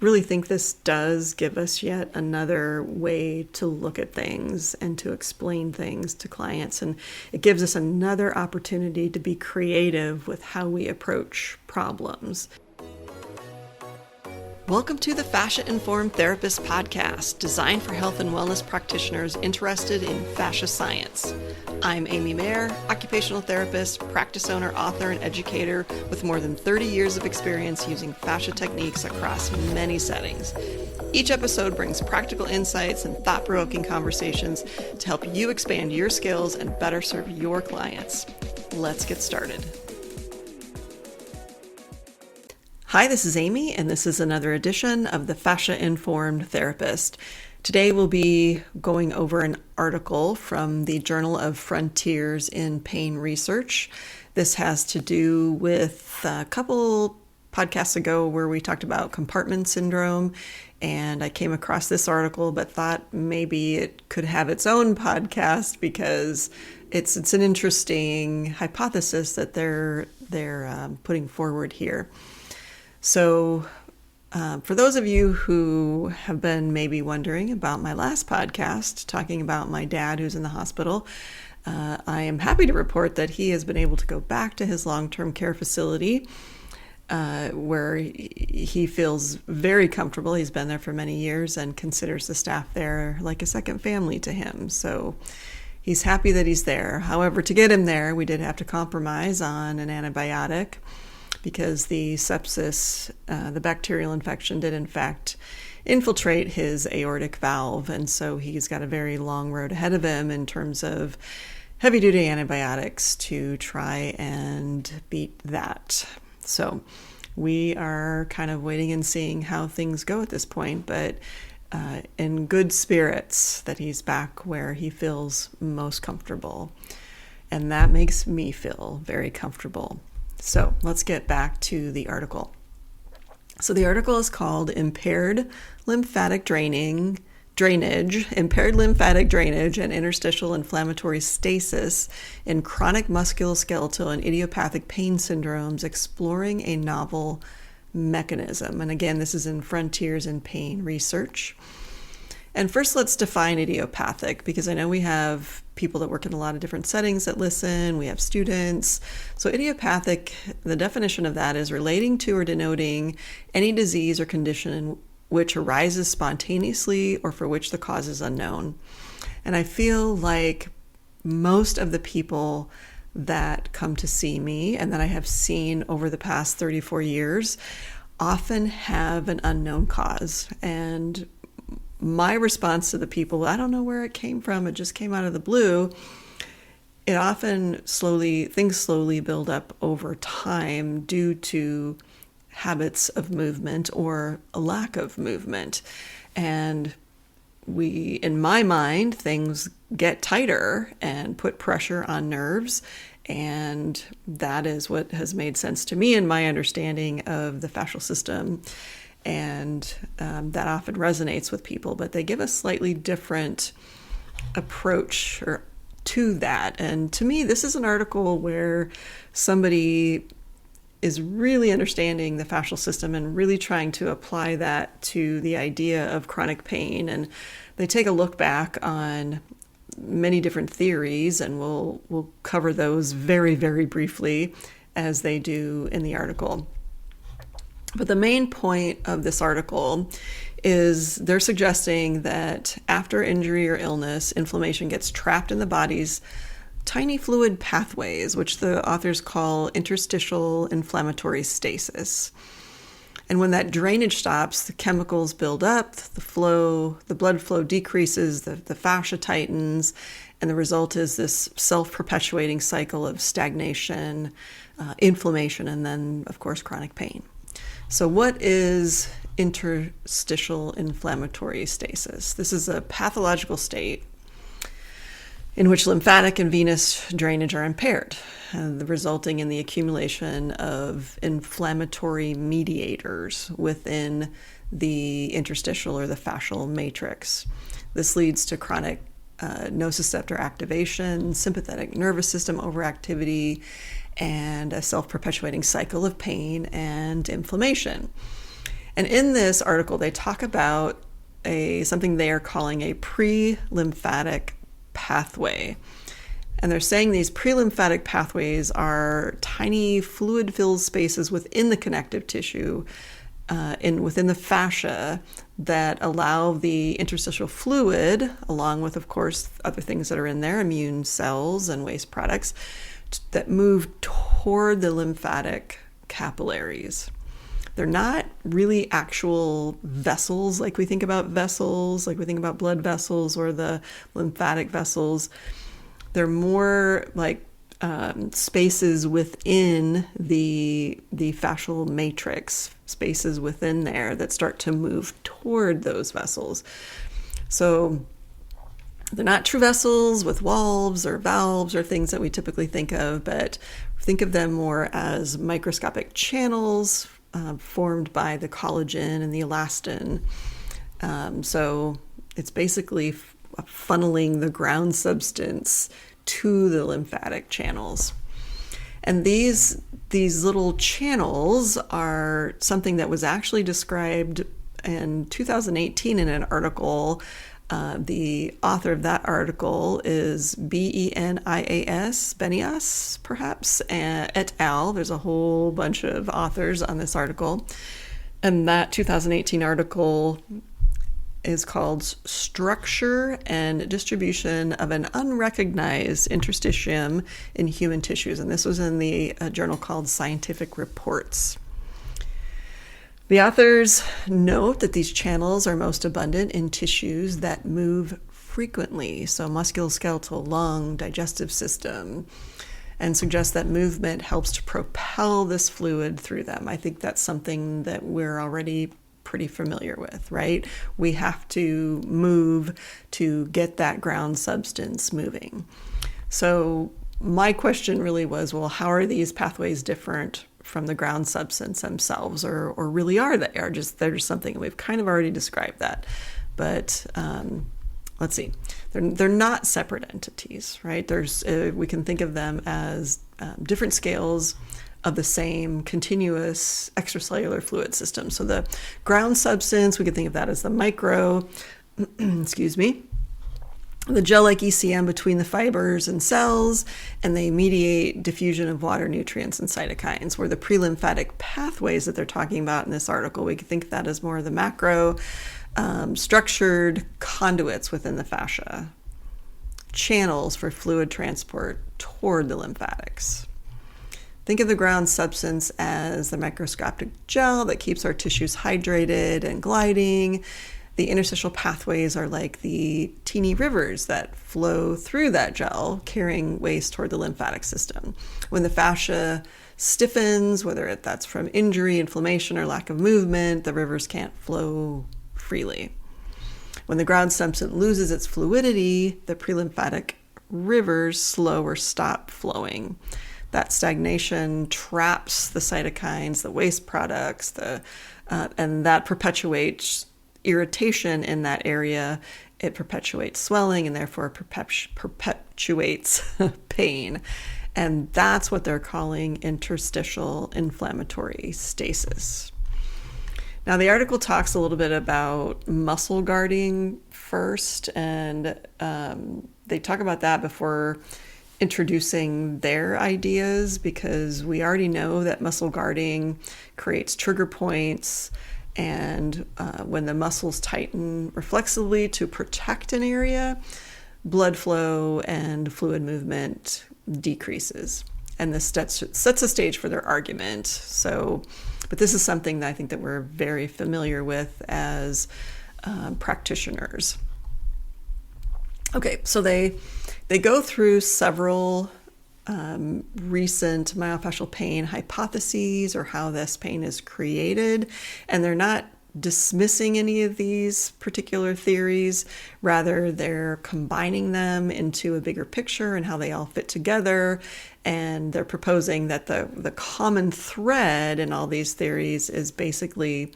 really think this does give us yet another way to look at things and to explain things to clients. And it gives us another opportunity to be creative with how we approach problems. Welcome to the Fascia-Informed Therapist podcast, designed for health and wellness practitioners interested in fascia science. I'm Amy Mayer, occupational therapist, practice owner, author, and educator with more than 30 years of experience using fascia techniques across many settings. Each episode brings practical insights and thought-provoking conversations to help you expand your skills and better serve your clients. Let's get started. Hi, this is Amy, and this is another edition of the Fascia-Informed Therapist. Today we'll be going over an article from the Journal of Frontiers in Pain Research. This has to do with a couple podcasts ago where we talked about compartment syndrome, and I came across this article but thought maybe it could have its own podcast because it's an interesting hypothesis that they're putting forward here. So for those of you who have been maybe wondering about my last podcast, talking about my dad who's in the hospital, I am happy to report that he has been able to go back to his long-term care facility where he feels very comfortable. He's been there for many years and considers the staff there like a second family to him. So he's happy that he's there. However, to get him there, we did have to compromise on an antibiotic, because the sepsis, the bacterial infection, did in fact infiltrate his aortic valve. And so he's got a very long road ahead of him in terms of heavy-duty antibiotics to try and beat that. So we are kind of waiting and seeing how things go at this point, but in good spirits that he's back where he feels most comfortable. And that makes me feel very comfortable. So let's get back to the article. So the article is called Impaired Lymphatic Drainage, Impaired Lymphatic Drainage and Interstitial Inflammatory Stasis in Chronic Musculoskeletal and Idiopathic Pain Syndromes, Exploring a Novel Mechanism. And again, this is in Frontiers in Pain Research. And first, let's define idiopathic, because I know we have people that work in a lot of different settings that listen. We have students. So idiopathic, the definition of that is relating to or denoting any disease or condition which arises spontaneously or for which the cause is unknown. And I feel like most of the people that come to see me and that I have seen over the past 34 years often have an unknown cause. And my response to the people, I don't know where it came from, it just came out of the blue. It often things slowly build up over time due to habits of movement or a lack of movement. And in my mind, things get tighter and put pressure on nerves. And that is what has made sense to me in my understanding of the fascial system. And that often resonates with people, but they give a slightly different approach to that. And to me, this is an article where somebody is really understanding the fascial system and really trying to apply that to the idea of chronic pain. And they take a look back on many different theories, and we'll cover those very, very briefly as they do in the article. But the main point of this article is they're suggesting that after injury or illness, inflammation gets trapped in the body's tiny fluid pathways, which the authors call interstitial inflammatory stasis. And when that drainage stops, the chemicals build up, the blood flow decreases, the fascia tightens, and the result is this self-perpetuating cycle of stagnation, inflammation, and then, of course, chronic pain. So what is interstitial inflammatory stasis? This is a pathological state in which lymphatic and venous drainage are impaired, resulting in the accumulation of inflammatory mediators within the interstitial or the fascial matrix. This leads to chronic nociceptor activation, sympathetic nervous system overactivity, and a self-perpetuating cycle of pain and inflammation. And in this article, they talk about something they are calling a pre-lymphatic pathway. And they're saying these pre-lymphatic pathways are tiny fluid-filled spaces within the connective tissue, within the fascia, that allow the interstitial fluid, along with, of course, other things that are in there, immune cells and waste products, that move toward the lymphatic capillaries. They're not really actual vessels like we think about vessels, like we think about blood vessels or the lymphatic vessels. They're more like spaces within the fascial matrix, spaces within there that start to move toward those vessels. So they're not true vessels with valves or things that we typically think of, but think of them more as microscopic channels formed by the collagen and the elastin. So it's basically funneling the ground substance to the lymphatic channels. And these little channels are something that was actually described in 2018 in an article. The author of that article is Benias, perhaps, et al. There's a whole bunch of authors on this article. And that 2018 article is called Structure and Distribution of an Unrecognized Interstitium in Human Tissues. And this was in the journal called Scientific Reports. The authors note that these channels are most abundant in tissues that move frequently, so musculoskeletal, lung, digestive system, and suggest that movement helps to propel this fluid through them. I think that's something that we're already pretty familiar with, right? We have to move to get that ground substance moving. So my question really was, well, how are these pathways different from the ground substance themselves, or really are they? They're just something, we've kind of already described that. But let's see, they're not separate entities, right? We can think of them as different scales of the same continuous extracellular fluid system. So the ground substance, we can think of that as the micro, the gel-like ECM between the fibers and cells, and they mediate diffusion of water, nutrients, and cytokines. Where the pre-lymphatic pathways that they're talking about in this article, we can think of that as more of the macro, structured conduits within the fascia, channels for fluid transport toward the lymphatics. Think of the ground substance as the microscopic gel that keeps our tissues hydrated and gliding. The interstitial pathways are like the teeny rivers that flow through that gel, carrying waste toward the lymphatic system. When the fascia stiffens, whether that's from injury, inflammation, or lack of movement, the rivers can't flow freely. When the ground substance loses its fluidity, the pre-lymphatic rivers slow or stop flowing. That stagnation traps the cytokines, the waste products, and that perpetuates irritation in that area. It perpetuates swelling and therefore perpetuates pain. And that's what they're calling interstitial inflammatory stasis. Now, the article talks a little bit about muscle guarding first, and they talk about that before introducing their ideas, because we already know that muscle guarding creates trigger points, and when the muscles tighten reflexively to protect an area, blood flow and fluid movement decreases. And this sets a stage for their argument. But this is something that I think that we're very familiar with as practitioners. Okay, so they go through several recent myofascial pain hypotheses, or how this pain is created, and they're not dismissing any of these particular theories. Rather, they're combining them into a bigger picture and how they all fit together, and they're proposing that the common thread in all these theories is basically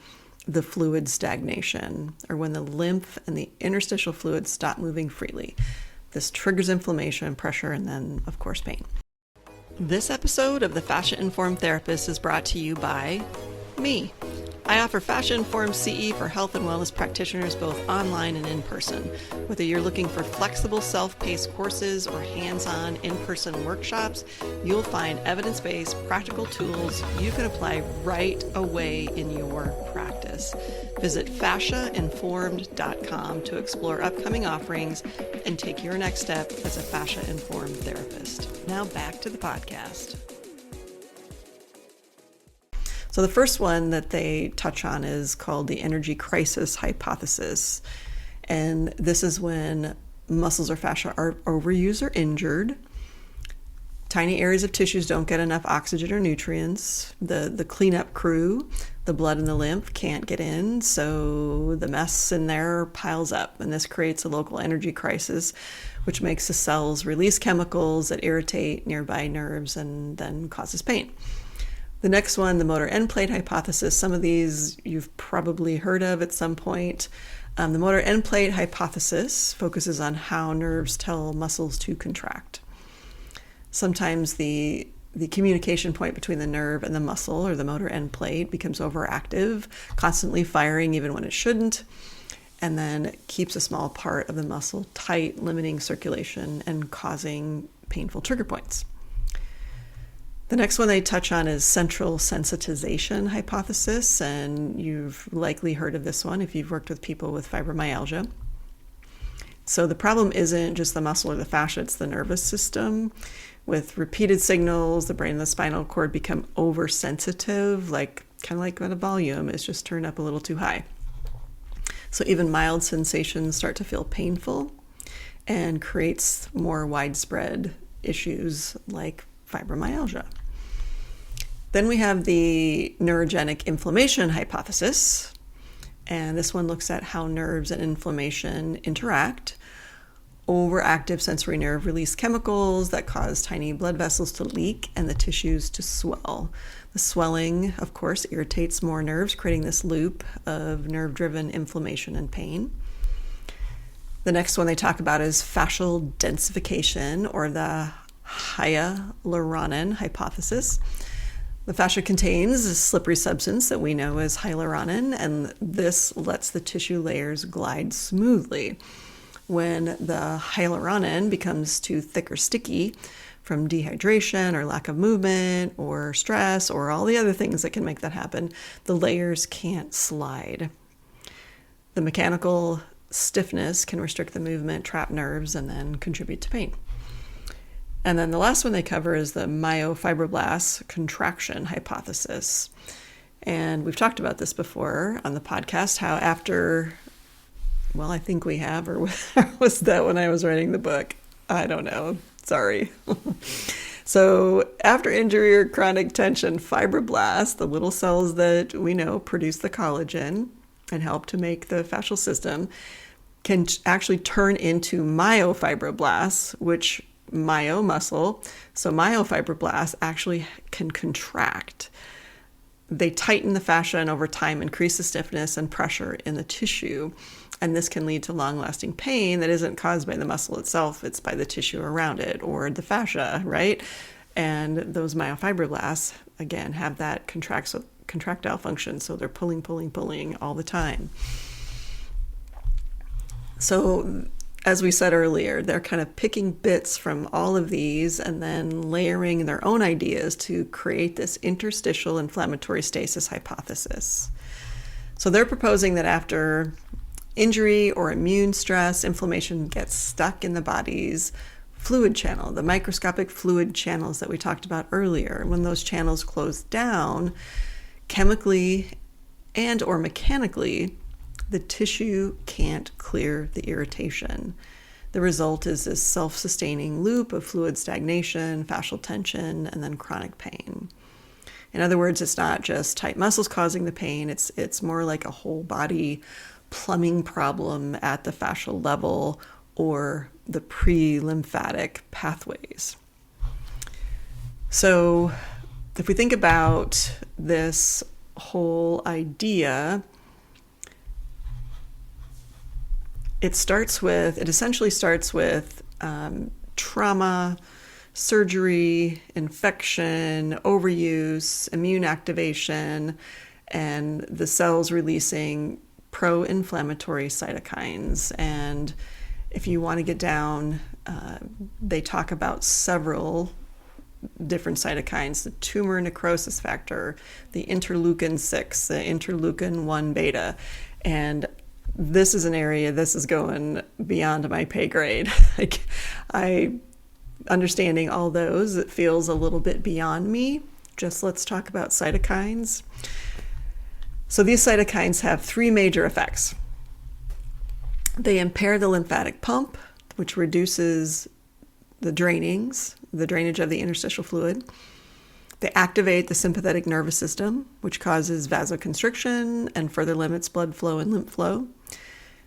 the fluid stagnation, or when the lymph and the interstitial fluids stop moving freely. This triggers inflammation, pressure, and then, of course, pain. This episode of the Fascia-Informed Therapist is brought to you by me. I offer Fascia-Informed CE for health and wellness practitioners both online and in person. Whether you're looking for flexible self-paced courses or hands-on in-person workshops, you'll find evidence-based practical tools you can apply right away in your practice. Visit fascia-informed.com to explore upcoming offerings and take your next step as a fascia-informed therapist. Now back to the podcast. So the first one that they touch on is called the energy crisis hypothesis. And this is when muscles or fascia are overused or injured. Tiny areas of tissues don't get enough oxygen or nutrients. The cleanup crew, the blood and the lymph, can't get in, so the mess in there piles up. And this creates a local energy crisis, which makes the cells release chemicals that irritate nearby nerves and then causes pain. The next one, the motor end plate hypothesis. Some of these you've probably heard of at some point. The motor end plate hypothesis focuses on how nerves tell muscles to contract. Sometimes the communication point between the nerve and the muscle or the motor end plate becomes overactive, constantly firing even when it shouldn't, and then keeps a small part of the muscle tight, limiting circulation and causing painful trigger points. The next one they touch on is central sensitization hypothesis, and you've likely heard of this one if you've worked with people with fibromyalgia. So the problem isn't just the muscle or the fascia, it's the nervous system. With repeated signals, the brain and the spinal cord become oversensitive, kind of like when a volume is just turned up a little too high. So even mild sensations start to feel painful and creates more widespread issues like fibromyalgia. Then we have the neurogenic inflammation hypothesis, and this one looks at how nerves and inflammation interact. Overactive sensory nerve release chemicals that cause tiny blood vessels to leak and the tissues to swell. The swelling, of course, irritates more nerves, creating this loop of nerve-driven inflammation and pain. The next one they talk about is fascial densification, or the hyaluronan hypothesis. The fascia contains a slippery substance that we know as hyaluronan, and this lets the tissue layers glide smoothly. When the hyaluronan becomes too thick or sticky from dehydration or lack of movement or stress or all the other things that can make that happen, the layers can't slide. The mechanical stiffness can restrict the movement, trap nerves, and then contribute to pain. And then the last one they cover is the myofibroblast contraction hypothesis. And we've talked about this before on the podcast, how after, well, I think we have, or was that when I was writing the book? I don't know. Sorry. So after injury or chronic tension, fibroblasts, the little cells that we know produce the collagen and help to make the fascial system, can actually turn into myofibroblasts, which muscle. So myofibroblasts actually can contract. They tighten the fascia and over time increase the stiffness and pressure in the tissue. And this can lead to long-lasting pain that isn't caused by the muscle itself, it's by the tissue around it or the fascia, right? And those myofibroblasts, again, have that contractile function, so they're pulling all the time. So as we said earlier, they're kind of picking bits from all of these and then layering their own ideas to create this interstitial inflammatory stasis hypothesis. So they're proposing that after injury or immune stress, inflammation gets stuck in the body's fluid channel, the microscopic fluid channels that we talked about earlier. When those channels close down, chemically and or mechanically, the tissue can't clear the irritation. The result is this self-sustaining loop of fluid stagnation, fascial tension, and then chronic pain. In other words, it's not just tight muscles causing the pain, it's more like a whole body plumbing problem at the fascial level or the pre-lymphatic pathways. So if we think about this whole idea, it essentially starts with trauma, surgery, infection, overuse, immune activation, and the cells releasing pro-inflammatory cytokines. And if you want to get down, they talk about several different cytokines: the tumor necrosis factor, the interleukin-6, the interleukin-1 beta. And this is an area, this is going beyond my pay grade. Understanding all those, it feels a little bit beyond me. Just let's talk about cytokines. So these cytokines have three major effects. They impair the lymphatic pump, which reduces the drainage of the interstitial fluid. They activate the sympathetic nervous system, which causes vasoconstriction and further limits blood flow and lymph flow.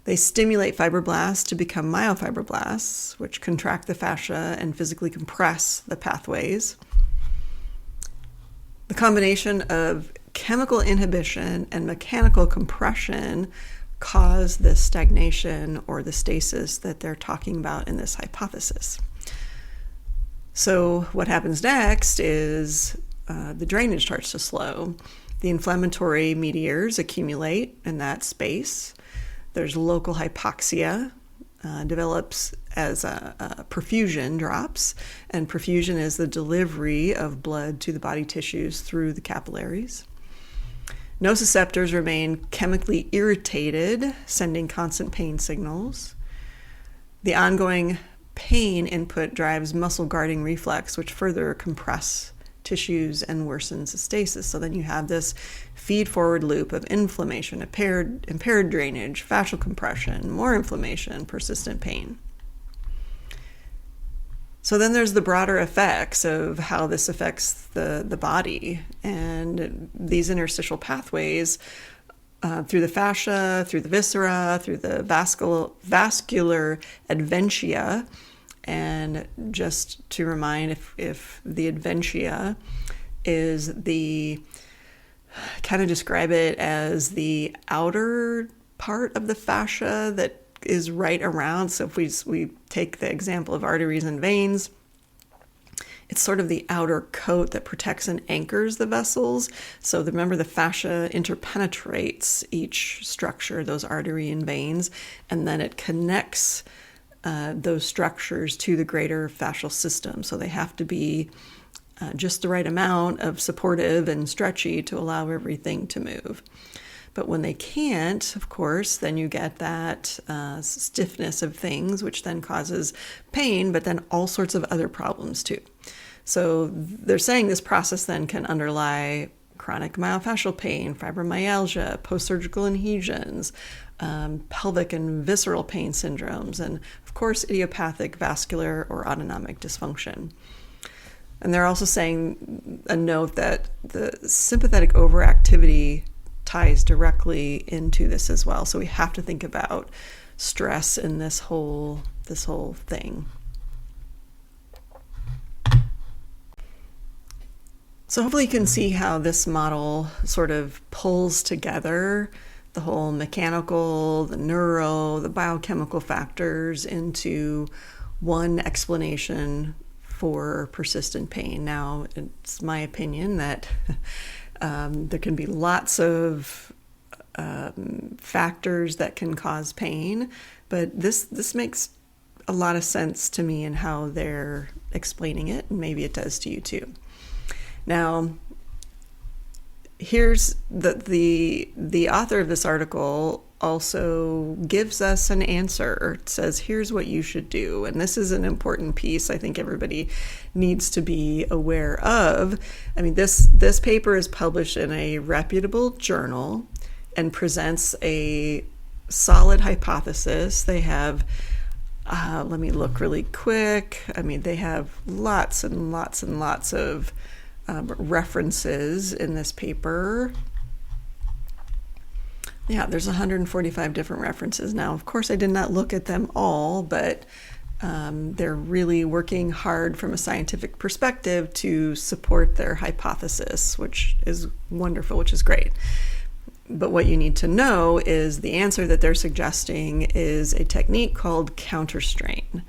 They stimulate fibroblasts to become myofibroblasts, which contract the fascia and physically compress the pathways. The combination of chemical inhibition and mechanical compression cause the stagnation or the stasis that they're talking about in this hypothesis. So what happens next is the drainage starts to slow. The inflammatory meteors accumulate in that space. There's local hypoxia, develops as perfusion drops, and perfusion is the delivery of blood to the body tissues through the capillaries. Nociceptors remain chemically irritated, sending constant pain signals. The ongoing pain input drives muscle guarding reflex, which further compress tissues and worsens the stasis. So then you have this feed-forward loop of inflammation, impaired drainage, fascial compression, more inflammation, persistent pain. So then there's the broader effects of how this affects the body, and these interstitial pathways through the fascia, through the viscera, through the vascular adventia. And just to remind, if the adventia is kind of describe it as the outer part of the fascia that is right around. So if we take the example of arteries and veins, it's sort of the outer coat that protects and anchors the vessels. So remember, the fascia interpenetrates each structure, those artery and veins, and then it connects those structures to the greater fascial system. So they have to be just the right amount of supportive and stretchy to allow everything to move. But when they can't, of course, then you get that stiffness of things, which then causes pain, but then all sorts of other problems too. So they're saying this process then can underlie chronic myofascial pain, fibromyalgia, post-surgical adhesions, pelvic and visceral pain syndromes, and of course, idiopathic vascular or autonomic dysfunction. And they're also saying a note that the sympathetic overactivity ties directly into this as well. So we have to think about stress in this whole thing. So hopefully you can see how this model sort of pulls together the whole mechanical, the neuro, the biochemical factors into one explanation for persistent pain. Now, it's my opinion that there can be lots of factors that can cause pain, but this makes a lot of sense to me in how they're explaining it, and maybe it does to you too. Now, here's the author of this article also gives us an answer. It says, here's what you should do. And this is an important piece I think everybody needs to be aware of. I mean, this paper is published in a reputable journal and presents a solid hypothesis. They have, let me look really quick. I mean, they have lots and lots and lots of references in this paper. Yeah, there's 145 different references. Now, of course, I did not look at them all, but they're really working hard from a scientific perspective to support their hypothesis, which is wonderful, which is great. But what you need to know is the answer that they're suggesting is a technique called counterstrain.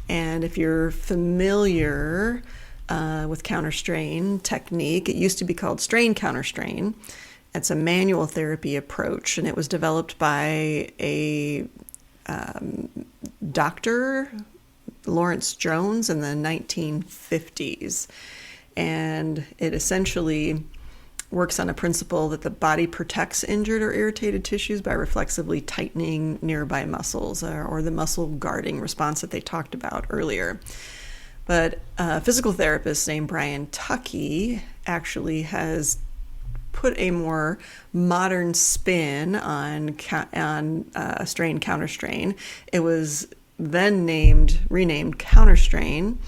And if you're familiar with counterstrain technique, it used to be called strain counterstrain. It's a manual therapy approach, and it was developed by a Dr. Lawrence Jones in the 1950s. And it essentially works on a principle that the body protects injured or irritated tissues by reflexively tightening nearby muscles, or the muscle guarding response that they talked about earlier. But a physical therapist named Brian Tuckey actually has put a more modern spin on strain counterstrain. It was then renamed counterstrain,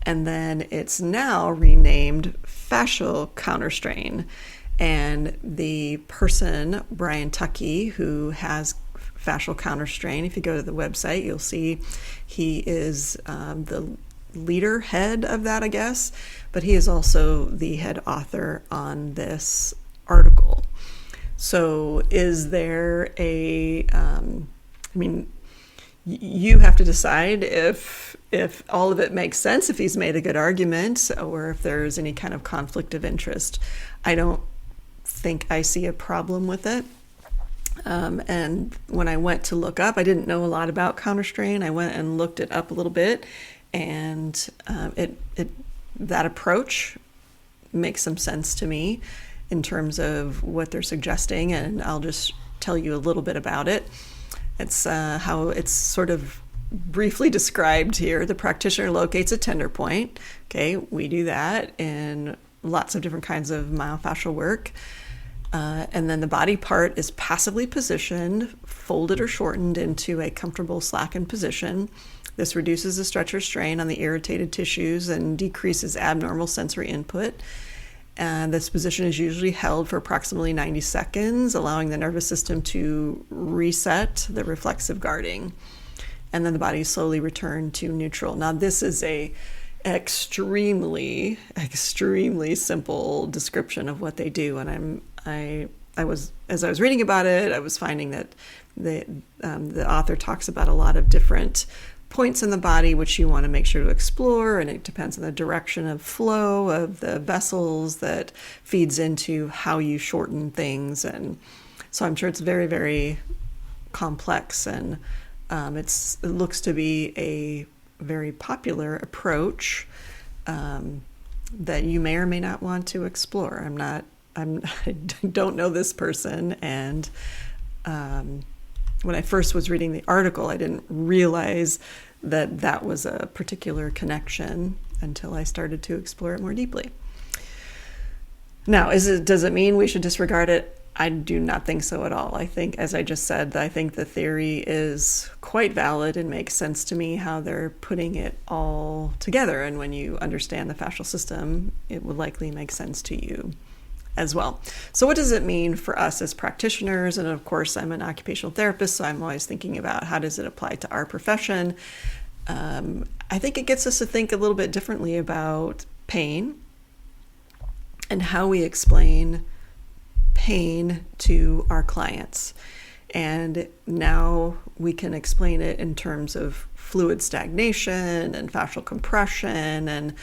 and then it's now renamed fascial counterstrain. And the person, Brian Tuckey, who has fascial counterstrain, if you go to the website, you'll see he is the head of that, I guess, but he is also the head author on this article. So is there you have to decide if all of it makes sense, if he's made a good argument, or if there's any kind of conflict of interest. I don't think I see a problem with it. And when I went to look up, I didn't know a lot about counterstrain. I went and looked it up a little bit, and that approach makes some sense to me in terms of what they're suggesting, and I'll just tell you a little bit about it. It's how it's sort of briefly described here. The practitioner locates a tender point. Okay, we do that in lots of different kinds of myofascial work. And then the body part is passively positioned, folded or shortened into a comfortable slackened position. This reduces the stretch or strain on the irritated tissues and decreases abnormal sensory input. And this position is usually held for approximately 90 seconds, allowing the nervous system to reset the reflexive guarding. And then the body slowly returned to neutral. Now, this is a extremely simple description of what they do. And as I was reading about it, I was finding that the author talks about a lot of different points in the body which you want to make sure to explore, and it depends on the direction of flow of the vessels that feeds into how you shorten things. And so I'm sure it's very, very complex, and it looks to be a very popular approach that you may or may not want to explore. I don't know this person, and when I first was reading the article, I didn't realize that was a particular connection until I started to explore it more deeply. Now, does it mean we should disregard it? I do not think so at all. I think, as I just said, I think the theory is quite valid and makes sense to me how they're putting it all together. And when you understand the fascial system, it will likely make sense to you as well. So what does it mean for us as practitioners? And of course, I'm an occupational therapist, so I'm always thinking about how does it apply to our profession. I think it gets us to think a little bit differently about pain and how we explain pain to our clients. And now we can explain it in terms of fluid stagnation and fascial compression, and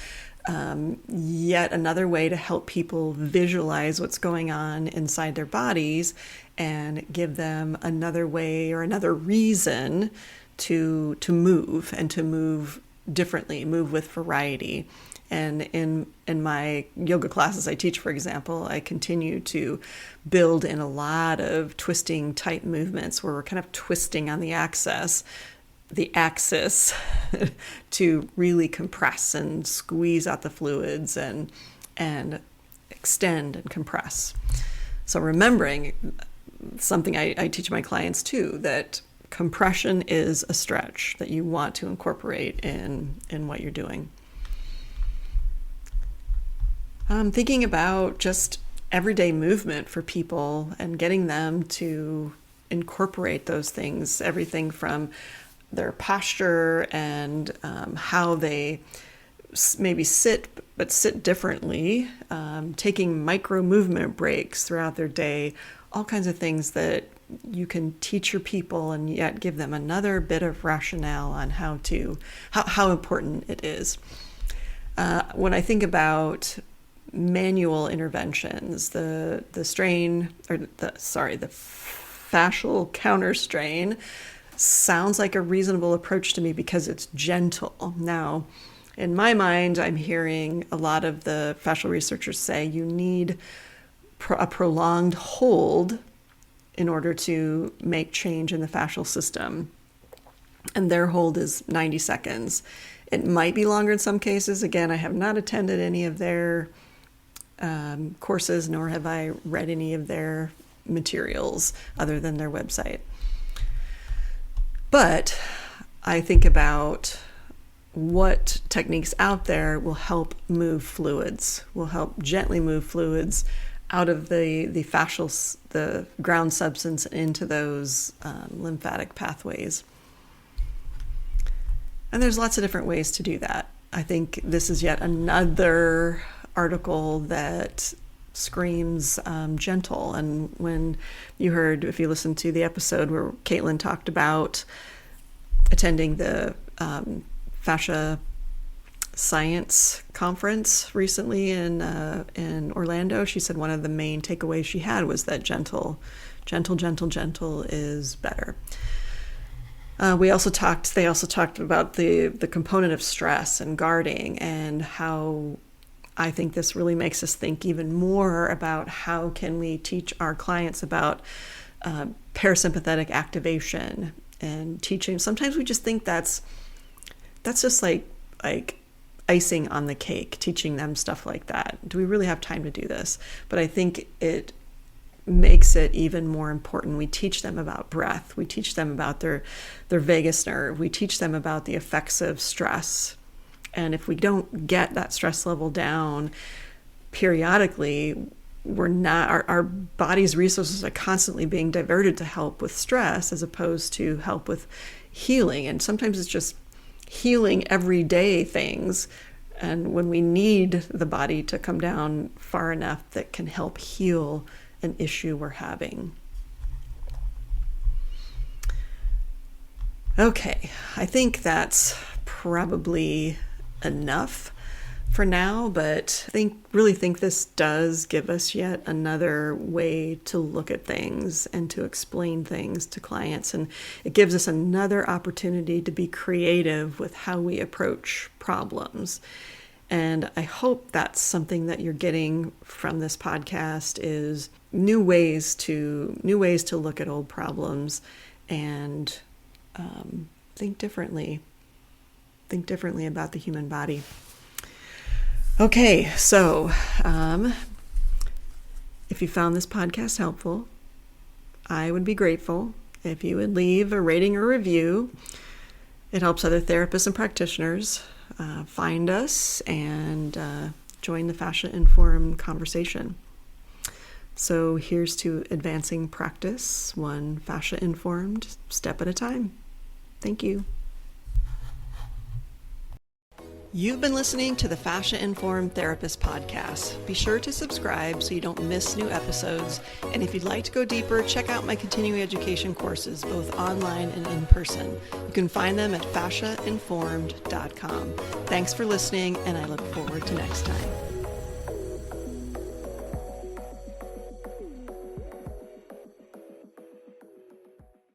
yet another way to help people visualize what's going on inside their bodies and give them another way or another reason to move, and to move differently, move with variety. And in my yoga classes I teach, for example, I continue to build in a lot of twisting type movements where we're kind of twisting on the axis to really compress and squeeze out the fluids and extend and compress. So remembering something I teach my clients too, that compression is a stretch that you want to incorporate in what you're doing. Thinking about just everyday movement for people and getting them to incorporate those things, everything from their posture and how they maybe sit differently, taking micro movement breaks throughout their day, all kinds of things that you can teach your people and yet give them another bit of rationale on how important it is. When I think about manual interventions. The fascial counter strain sounds like a reasonable approach to me because it's gentle. Now, in my mind, I'm hearing a lot of the fascial researchers say you need a prolonged hold in order to make change in the fascial system. And their hold is 90 seconds. It might be longer in some cases. Again, I have not attended any of their courses, nor have I read any of their materials other than their website. But I think about what techniques out there will help move fluids, will help gently move fluids out of the fascial, the ground substance, into those lymphatic pathways. And there's lots of different ways to do that. I think this is yet another article that screams gentle. And when you heard, if you listened to the episode where Caitlin talked about attending the fascia science conference recently in Orlando, she said one of the main takeaways she had was that gentle is better. They also talked about the component of stress and guarding, and how I think this really makes us think even more about how can we teach our clients about parasympathetic activation and teaching. Sometimes we just think that's just like icing on the cake, teaching them stuff like that. Do we really have time to do this? But I think it makes it even more important. We teach them about breath. We teach them about their vagus nerve. We teach them about the effects of stress. And if we don't get that stress level down periodically, our body's resources are constantly being diverted to help with stress as opposed to help with healing. And sometimes it's just healing everyday things. And when we need the body to come down far enough that can help heal an issue we're having. Okay, I think that's probably enough for now, but I really think this does give us yet another way to look at things and to explain things to clients. And it gives us another opportunity to be creative with how we approach problems. And I hope that's something that you're getting from this podcast, is new ways to look at old problems and think differently about the human body. Okay, so if you found this podcast helpful, I would be grateful if you would leave a rating or review. It helps other therapists and practitioners find us and join the Fascia-Informed conversation. So here's to advancing practice, one fascia-informed step at a time. Thank you. You've been listening to the Fascia-Informed Therapist podcast. Be sure to subscribe so you don't miss new episodes. And if you'd like to go deeper, check out my continuing education courses, both online and in person. You can find them at fascia-informed.com. Thanks for listening, and I look forward to next time.